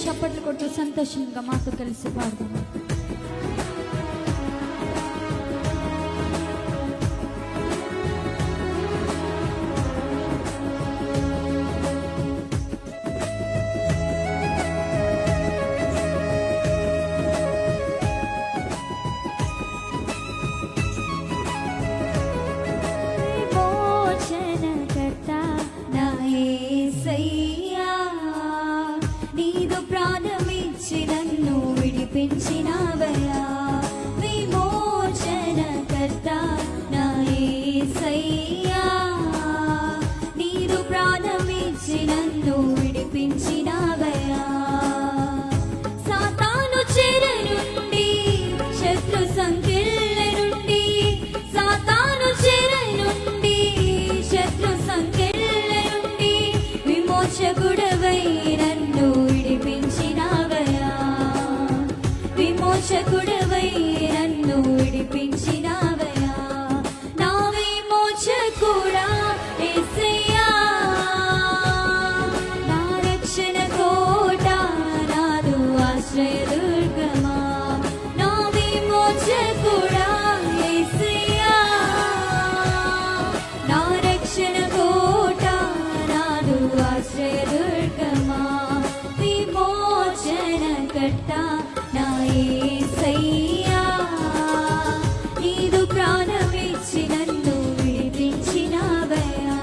చప్పట్లు కొట్టు సంతోషంగా మాతో కలిసి పాడదాం. నన్ను విడిపించినవయా విమోచనకర్త నా యేసయ్యా నీదు ప్రాణమిచ్చి నన్ను విడిపించినవయా సాతాను చెర నుండి శత్రు సంకెళ్ళ నుండి సాతాను చెర నుండి శత్రు సంకెళ్ళ నుండి విమోచకుడవై నన్ను విడిపించినవయా విమోచకుడవై నన్ను విడిపించినవయా నా విమోచకుడా యేసయ్యా నా రక్షణ కోట నాదు ఆశ్రయదుర్గమా నా విమోచకుడా యేసయ్యా నా రక్షణ కోట నాదు ఆశ్రయదుర్గమా విమోచనకర్త నా యేసయ్యా నీదు ప్రాణమిచ్చి నన్ను విడిపించినవయా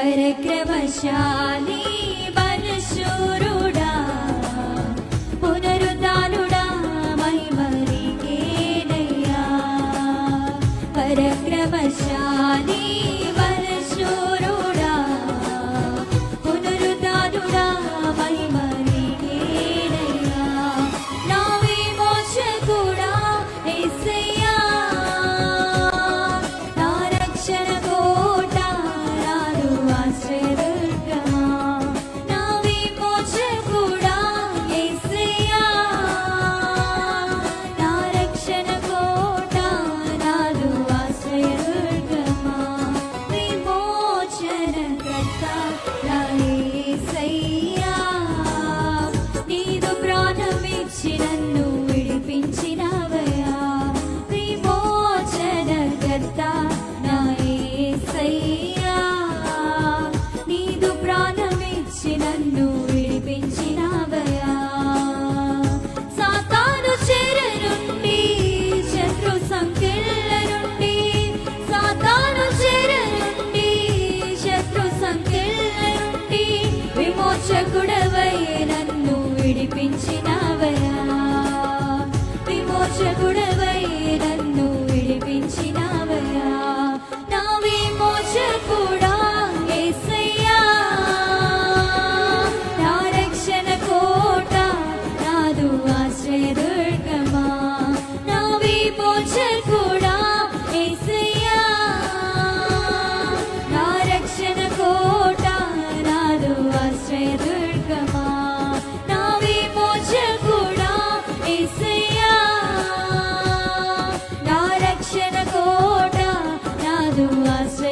పరక్రమశాలి బలశూరుడా పునరుద్ధానుడా మహిమనికేనయ్యా పరక్రమశాలి బలశూరుడా పునరుద్ధానుడా మహిమనికేనయ్యా నా విమోచకుడా యేసయ్యా నా రక్షణ కోట నాదు ఆశ్రయదుర్గమా నా విమోచకుడా యేసయ్యా నా రక్షణ కోట నాదు ఆశ్రయదుర్గమా విమోచనకర్త నా యేసయ్యా నీదు ప్రాణమిచ్చి నన్ను విడిపించినవయ్యా విమోచనకర్త నా యేసయ్యా నీదు ప్రాణమిచ్చి నన్ను విడిపించినవయ్యా సాతాను చెర నుండి శత్రు సంకెళ్ళ నుండి సాతాను చెర నుండి శత్రు సంకెళ్ళ నుండి విమోచకుడవై నన్ను విడిపించినవయ్యా విమోచకుడవై నన్ను విడిపించినవయ్యా నా విమోచకుడా యేసయ్యా నా రక్షణ కోట నాదు ఆశ్రయదుర్గమా నా విమోచకుడా యేసయ్యా నా రక్షణ కోట నాదు ఆశ్రయదుర్గమా నా విమోచకుడా యేసయ్యా నా రక్షణ కోట నాదు ఆశ్రయ